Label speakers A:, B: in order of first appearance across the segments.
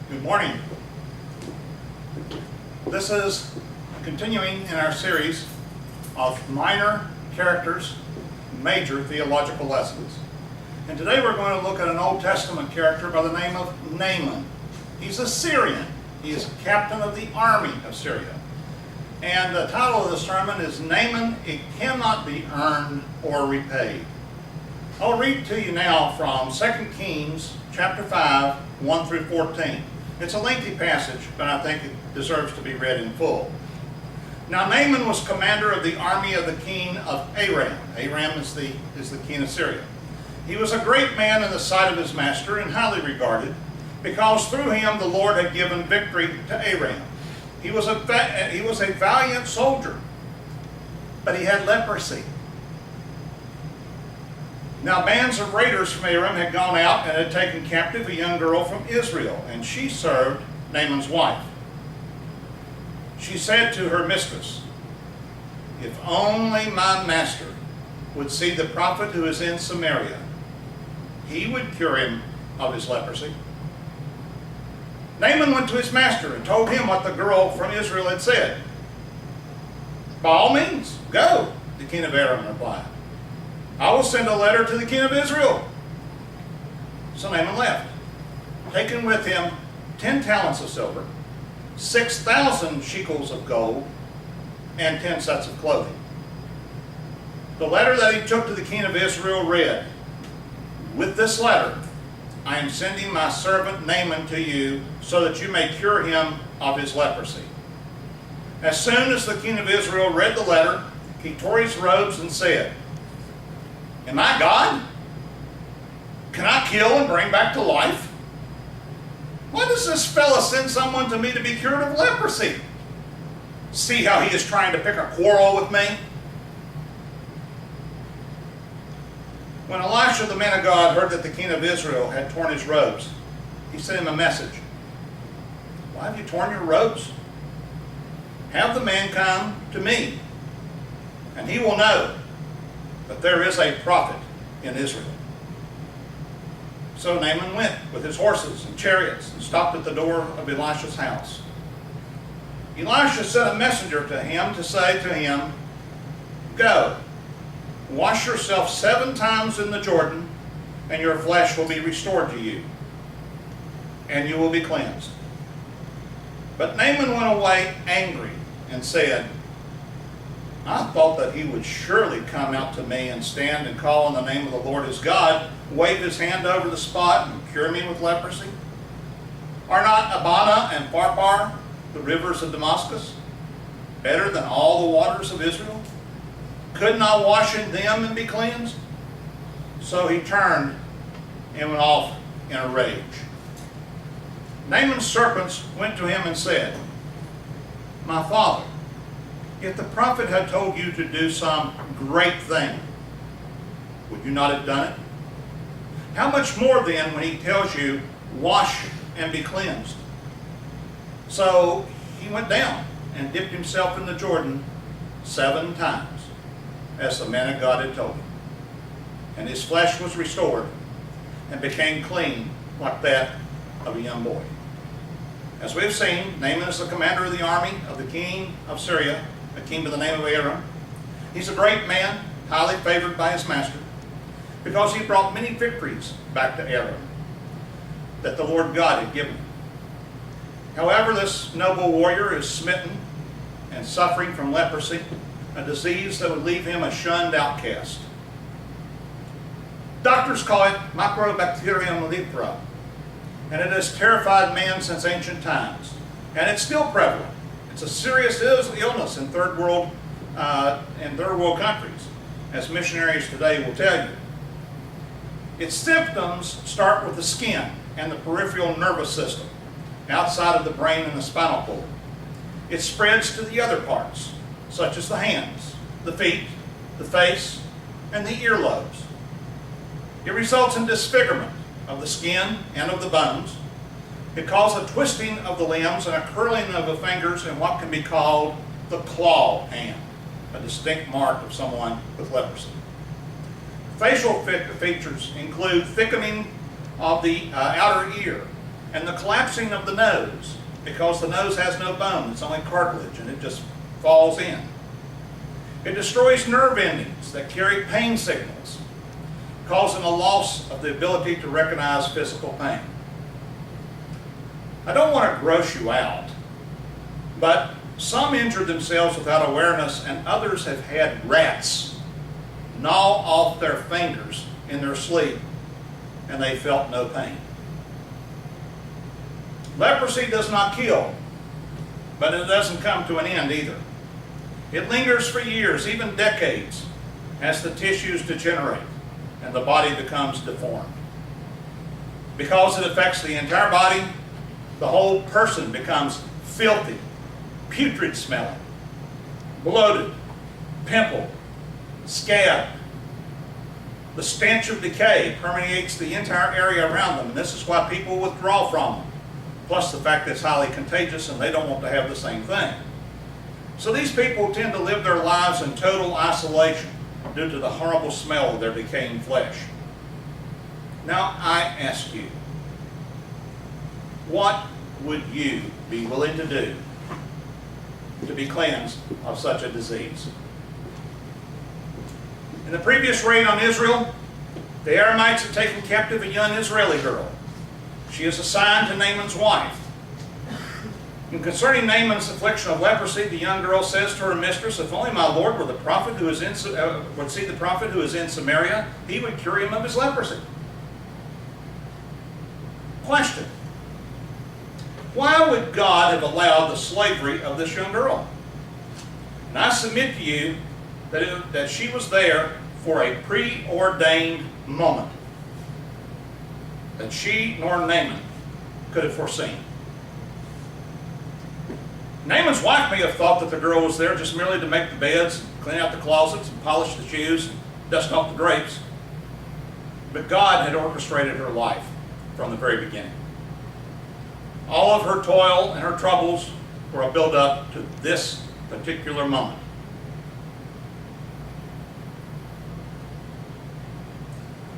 A: Good morning. This is continuing in our series of minor characters, major theological lessons. And today we're going to look at an Old Testament character by the name of Naaman. He's a Syrian. He is captain of the army of Syria. And the title of the sermon is Naaman, It Cannot Be Earned or Repaid. I'll read to you now from 2 Kings chapter 5, 1 through 14. It's a lengthy passage, but I think it deserves to be read in full. Now Naaman was commander of the army of the king of Aram. Aram is the king of Syria. He was a great man in the sight of his master and highly regarded, because through him the Lord had given victory to Aram. He was a valiant soldier, but he had leprosy. Now bands of raiders from Aram had gone out and had taken captive a young girl from Israel, and she served Naaman's wife. She said to her mistress, "If only my master would see the prophet who is in Samaria, he would cure him of his leprosy." Naaman went to his master and told him what the girl from Israel had said. "By all means, go," the king of Aram replied. "I will send a letter to the king of Israel." So Naaman left, taking with him 10 talents of silver, 6,000 shekels of gold, and 10 sets of clothing. The letter that he took to the king of Israel read, "With this letter, I am sending my servant Naaman to you so that you may cure him of his leprosy." As soon as the king of Israel read the letter, he tore his robes and said, "Am I God? Can I kill and bring back to life? Why does this fellow send someone to me to be cured of leprosy? See how he is trying to pick a quarrel with me?" When Elisha, the man of God, heard that the king of Israel had torn his robes, he sent him a message. "Why have you torn your robes? Have the man come to me, and he will know that there is a prophet in Israel." So Naaman went with his horses and chariots and stopped at the door of Elisha's house. Elisha sent a messenger to him to say to him, "Go, wash yourself 7 times in the Jordan, and your flesh will be restored to you, and you will be cleansed." But Naaman went away angry and said, "I thought that he would surely come out to me and stand and call on the name of the Lord his God, wave his hand over the spot and cure me with leprosy. Are not Abana and Pharpar, the rivers of Damascus, better than all the waters of Israel? Couldn't I wash in them and be cleansed?" So he turned and went off in a rage. Naaman's servants went to him and said, "My father, if the prophet had told you to do some great thing, would you not have done it? How much more then when he tells you, 'Wash and be cleansed'?" So he went down and dipped himself in the Jordan 7 times, as the man of God had told him. And his flesh was restored and became clean like that of a young boy. As we have seen, Naaman is the commander of the army of the king of Syria, a king by the name of Aram. He's a great man, highly favored by his master, because he brought many victories back to Aram that the Lord God had given him. However, this noble warrior is smitten and suffering from leprosy, a disease that would leave him a shunned outcast. Doctors call it Mycobacterium leprae, and it has terrified man since ancient times, and it's still prevalent. It's a serious illness in third world countries, as missionaries today will tell you. Its symptoms start with the skin and the peripheral nervous system, outside of the brain and the spinal cord. It spreads to the other parts, such as the hands, the feet, the face, and the earlobes. It results in disfigurement of the skin and of the bones. It causes a twisting of the limbs and a curling of the fingers in what can be called the claw hand, a distinct mark of someone with leprosy. Facial features include thickening of the outer ear, and the collapsing of the nose, because the nose has no bone, it's only cartilage, and it just falls in. It destroys nerve endings that carry pain signals, causing a loss of the ability to recognize physical pain. I don't want to gross you out, but some injured themselves without awareness, and others have had rats gnaw off their fingers in their sleep, and they felt no pain. Leprosy does not kill, but it doesn't come to an end either. It lingers for years, even decades, as the tissues degenerate and the body becomes deformed. Because it affects the entire body, the whole person becomes filthy, putrid smelling, bloated, pimpled, scabbed. The stench of decay permeates the entire area around them, and this is why people withdraw from them. Plus the fact that it's highly contagious and they don't want to have the same thing. So these people tend to live their lives in total isolation due to the horrible smell of their decaying flesh. Now I ask you, what would you be willing to do to be cleansed of such a disease? In the previous raid on Israel, the Aramites had taken captive a young Israeli girl. She is assigned to Naaman's wife. And concerning Naaman's affliction of leprosy, the young girl says to her mistress, "If only my Lord were the prophet who is would see the prophet who is in Samaria, he would cure him of his leprosy." Question: why would God have allowed the slavery of this young girl? And I submit to you that she was there for a preordained moment that she nor Naaman could have foreseen. Naaman's wife may have thought that the girl was there just merely to make the beds, clean out the closets, and polish the shoes, and dust off the drapes. But God had orchestrated her life from the very beginning. All of her toil and her troubles were a build-up to this particular moment.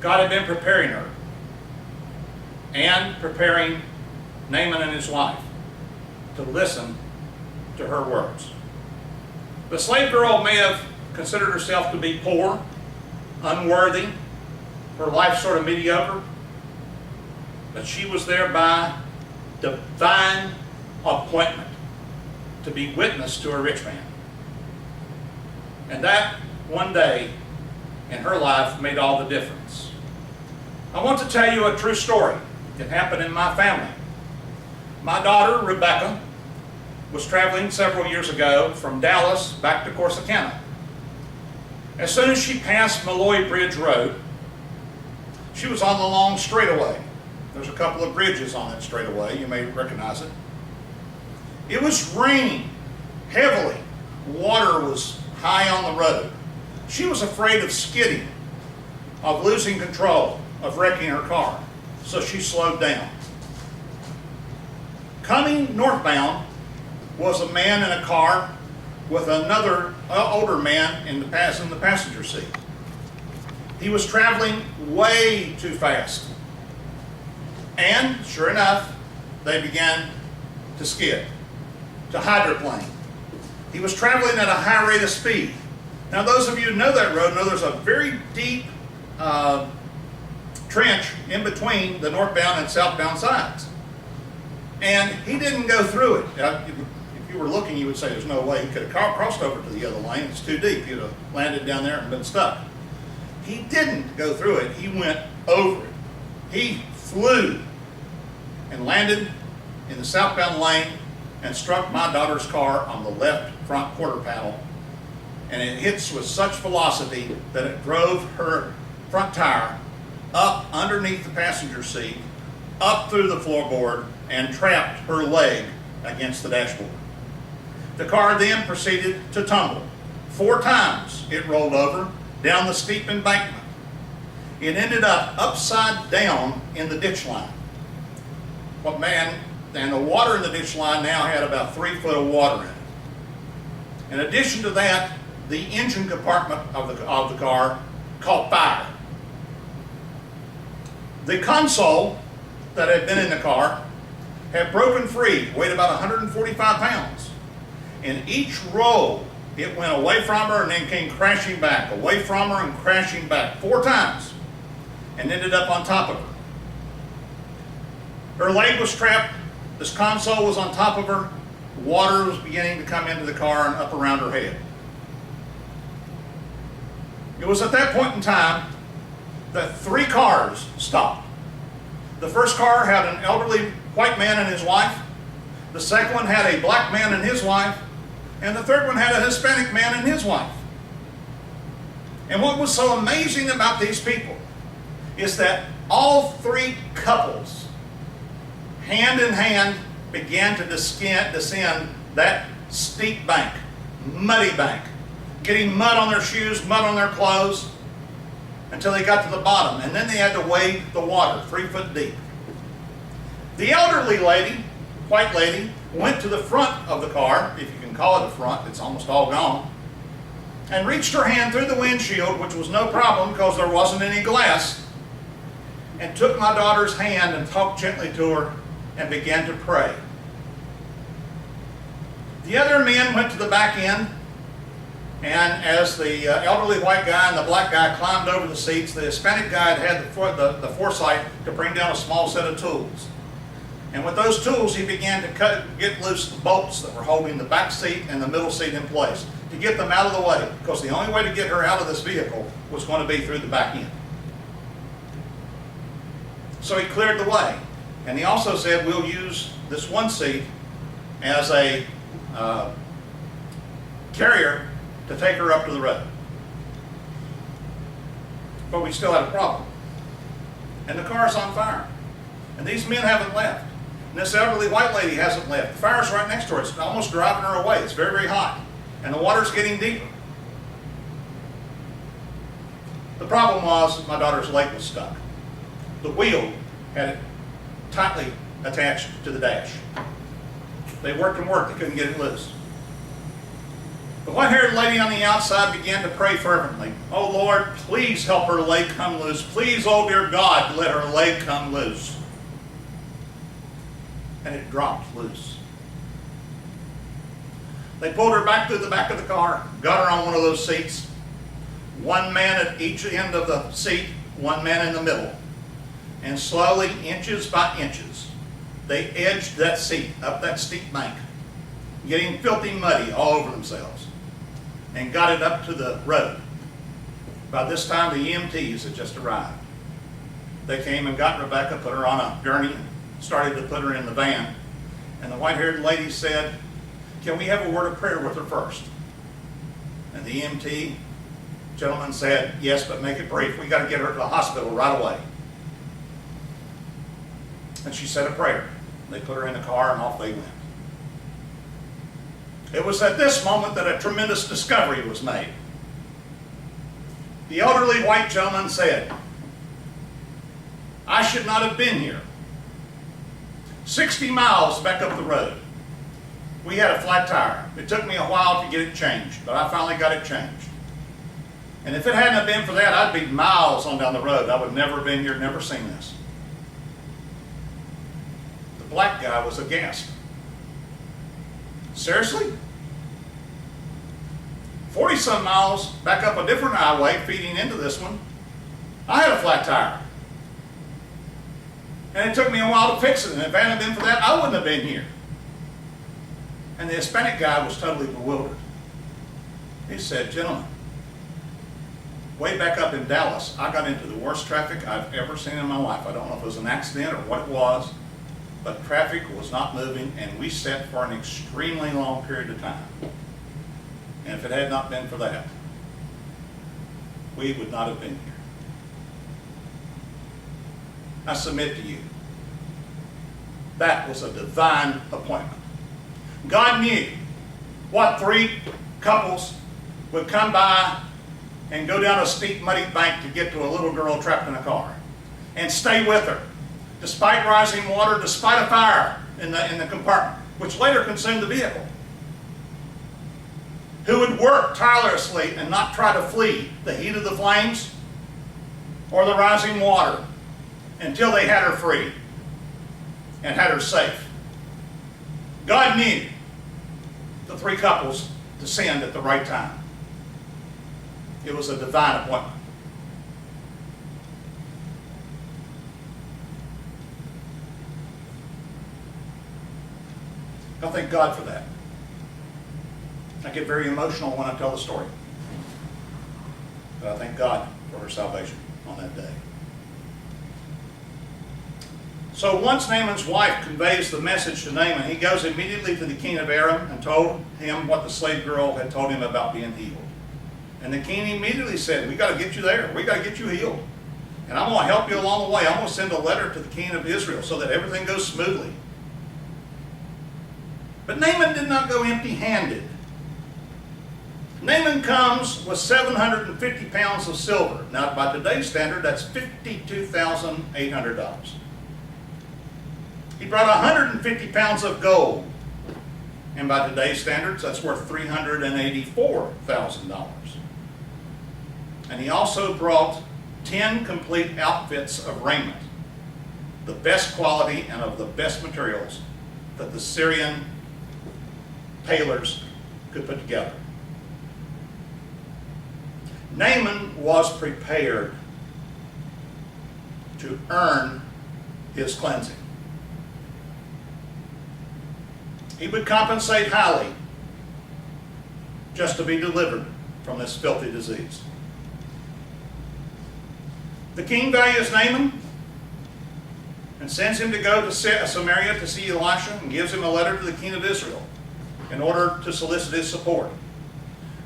A: God had been preparing her and preparing Naaman and his wife to listen to her words. The slave girl may have considered herself to be poor, unworthy, her life sort of mediocre, but she was there by divine appointment to be witness to a rich man. And that one day in her life made all the difference. I want to tell you a true story. It happened in my family. My daughter, Rebecca, was traveling several years ago from Dallas back to Corsicana. As soon as she passed Malloy Bridge Road, she was on the long straightaway. There's a couple of bridges on that straightaway. You may recognize it. It was raining heavily. Water was high on the road. She was afraid of skidding, of losing control, of wrecking her car. So she slowed down. Coming northbound was a man in a car with another older man in the passenger seat. He was traveling way too fast. And sure enough, they began to skid, to hydroplane. He was traveling at a high rate of speed. Now those of you who know that road know there's a very deep trench in between the northbound and southbound sides. And he didn't go through it. If you were looking, you would say there's no way he could have crossed over to the other lane. It's too deep. He'd have landed down there and been stuck. He didn't go through it. He went over it. He flew and landed in the southbound lane and struck my daughter's car on the left front quarter panel. And it hits with such velocity that it drove her front tire up underneath the passenger seat, up through the floorboard, and trapped her leg against the dashboard. The car then proceeded to tumble. 4 times it rolled over down the steep embankment. It ended up upside down in the ditch line. Well, man, and the water in the ditch line now had about 3 foot of water in it. In addition to that, the engine compartment of the car caught fire. The console that had been in the car had broken free, weighed about 145 pounds. In each roll, it went away from her and then came crashing back, away from her and crashing back 4 times, and ended up on top of her. Her leg was trapped, this console was on top of her, water was beginning to come into the car and up around her head. It was at that point in time that 3 cars stopped. The first car had an elderly white man and his wife. The second one had a black man and his wife. And the third one had a Hispanic man and his wife. And what was so amazing about these people is that all 3 couples, hand in hand, began to descend that steep bank, muddy bank, getting mud on their shoes, mud on their clothes, until they got to the bottom. And then they had to wade the water 3 foot deep. The elderly lady, white lady, went to the front of the car, if you can call it a front, it's almost all gone, and reached her hand through the windshield, which was no problem because there wasn't any glass, and took my daughter's hand and talked gently to her and began to pray. The other men went to the back end, and as the elderly white guy and the black guy climbed over the seats, the Hispanic guy had the foresight to bring down a small set of tools. And with those tools, he began to get loose the bolts that were holding the back seat and the middle seat in place to get them out of the way, because the only way to get her out of this vehicle was going to be through the back end. So he cleared the way. And he also said, we'll use this one seat as a carrier to take her up to the road. But we still had a problem. And the car's on fire. And these men haven't left. And this elderly white lady hasn't left. The fire's right next to her. It's almost driving her away. It's very, very hot. And the water's getting deeper. The problem was my daughter's leg was stuck. The wheel had it tightly attached to the dash. They worked and worked. They couldn't get it loose. The white-haired lady on the outside began to pray fervently. Oh Lord, please help her leg come loose. Please, oh dear God, let her leg come loose. And it dropped loose. They pulled her back to the back of the car, got her on one of those seats. One man at each end of the seat, one man in the middle. And slowly, inches by inches, they edged that seat up that steep bank, getting filthy muddy all over themselves, and got it up to the road. By this time, the EMTs had just arrived. They came and got Rebecca, put her on a gurney, and started to put her in the van. And the white-haired lady said, can we have a word of prayer with her first? And the EMT gentleman said, yes, but make it brief. We got to get her to the hospital right away. And she said a prayer. They put her in the car and off they went. It was at this moment that a tremendous discovery was made. The elderly white gentleman said, I should not have been here. 60 miles back up the road, we had a flat tire. It took me a while to get it changed, but I finally got it changed. And if it hadn't been for that, I'd be miles on down the road. I would never have been here, never seen this. The black guy was aghast. Seriously? 40-some miles back up a different highway feeding into this one, I had a flat tire. And it took me a while to fix it, and if it hadn't been for that, I wouldn't have been here. And the Hispanic guy was totally bewildered. He said, gentlemen, way back up in Dallas, I got into the worst traffic I've ever seen in my life. I don't know if it was an accident or what it was, but traffic was not moving, and we sat for an extremely long period of time. And if it had not been for that, we would not have been here. I submit to you, that was a divine appointment. God knew what 3 couples would come by and go down a steep, muddy bank to get to a little girl trapped in a car and stay with her, despite rising water, despite a fire in the compartment, which later consumed the vehicle. Who would work tirelessly and not try to flee the heat of the flames or the rising water until they had her free and had her safe God knew the three couples to send at the right time. It was a divine appointment. I thank God for that. I get very emotional when I tell the story. But I thank God for her salvation on that day. So once Naaman's wife conveys the message to Naaman, he goes immediately to the king of Aram and told him what the slave girl had told him about being healed. And the king immediately said, we got to get you there. We got to get you healed. And I'm going to help you along the way. I'm going to send a letter to the king of Israel so that everything goes smoothly. But Naaman did not go empty-handed. Naaman comes with 750 pounds of silver. Now, by today's standard, that's $52,800. He brought 150 pounds of gold. And by today's standards, that's worth $384,000. And he also brought 10 complete outfits of raiment, the best quality and of the best materials that the Syrian tailors could put together. Naaman was prepared to earn his cleansing. He would compensate highly just to be delivered from this filthy disease. The king values Naaman and sends him to go to Samaria to see Elisha and gives him a letter to the king of Israel in order to solicit his support.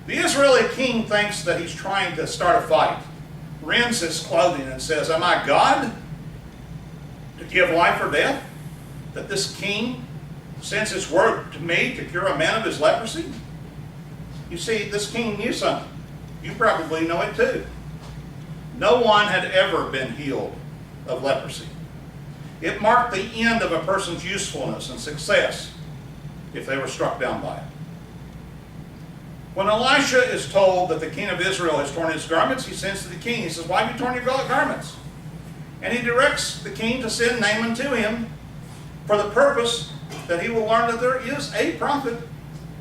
A: The Israeli king thinks that he's trying to start a fight, rends his clothing and says, am I God to give life or death? That this king sends his word to me to cure a man of his leprosy? You see, this king knew something. You probably know it too. No one had ever been healed of leprosy. It marked the end of a person's usefulness and success if they were struck down by it. When Elisha is told that the king of Israel has torn his garments, he sends to the king. He says, why have you torn your garments? And he directs the king to send Naaman to him for the purpose that he will learn that there is a prophet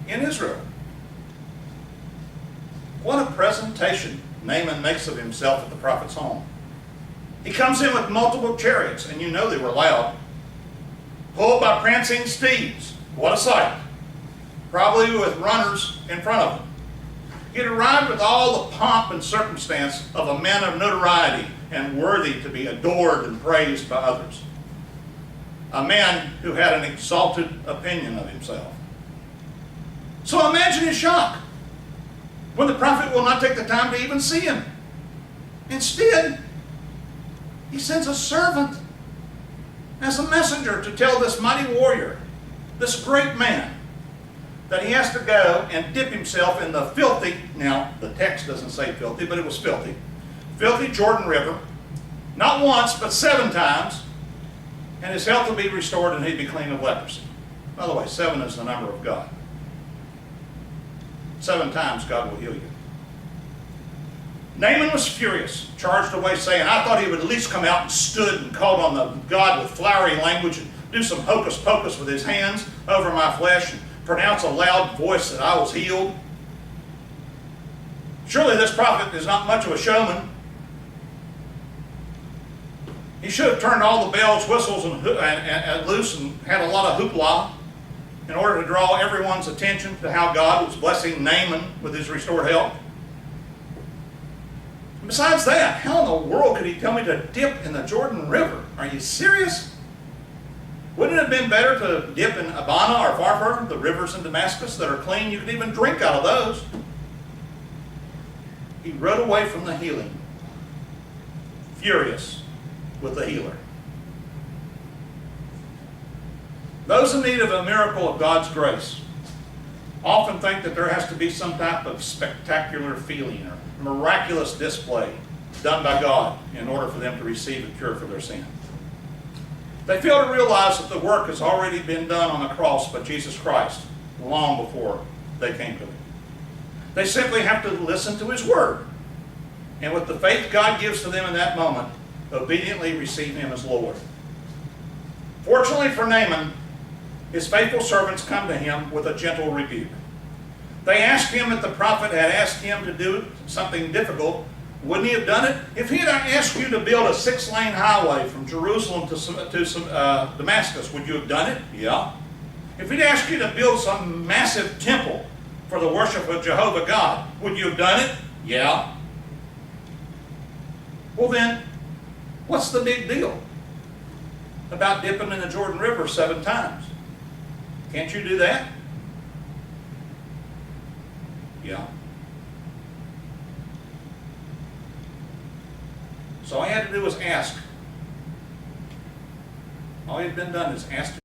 A: in Israel. What a presentation Naaman makes of himself at the prophet's home. He comes in with multiple chariots, and you know they were loud, pulled by prancing steeds. What a sight. Probably with runners in front of him. He had arrived with all the pomp and circumstance of a man of notoriety and worthy to be adored and praised by others. A man who had an exalted opinion of himself. So imagine his shock when the prophet will not take the time to even see him. Instead, he sends a servant as a messenger to tell this mighty warrior, this great man, that he has to go and dip himself in the filthy, now the text doesn't say filthy, but it was filthy Jordan River, not once, but 7 times, and his health will be restored and he'd be clean of leprosy. By the way, 7 is the number of God. 7 times God will heal you. Naaman was furious, charged away saying, I thought he would at least come out and stood and called on the God with flowery language and do some hocus pocus with his hands over my flesh and pronounce a loud voice that I was healed. Surely this prophet is not much of a showman. He should have turned all the bells, whistles, and loose and had a lot of hoopla in order to draw everyone's attention to how God was blessing Naaman with his restored health. And besides that, how in the world could he tell me to dip in the Jordan River? Are you serious? Wouldn't it have been better to dip in Abana or Pharpar, the rivers in Damascus that are clean? You could even drink out of those. He rode away from the healing, furious with the healer. Those in need of a miracle of God's grace often think that there has to be some type of spectacular feeling or miraculous display done by God in order for them to receive a cure for their sin. They fail to realize that the work has already been done on the cross by Jesus Christ long before they came to Him. They simply have to listen to His Word, and with the faith God gives to them in that moment, obediently receive Him as Lord. Fortunately for Naaman, his faithful servants come to him with a gentle rebuke. They asked him if the prophet had asked him to do something difficult. Wouldn't he have done it? If he had asked you to build a 6-lane highway from Jerusalem to Damascus, would you have done it? Yeah. If he'd asked you to build some massive temple for the worship of Jehovah God, would you have done it? Yeah. Well then, what's the big deal about dipping in the Jordan River 7 times? Can't you do that? Yeah. So all he had to do was ask. All he had been done is ask.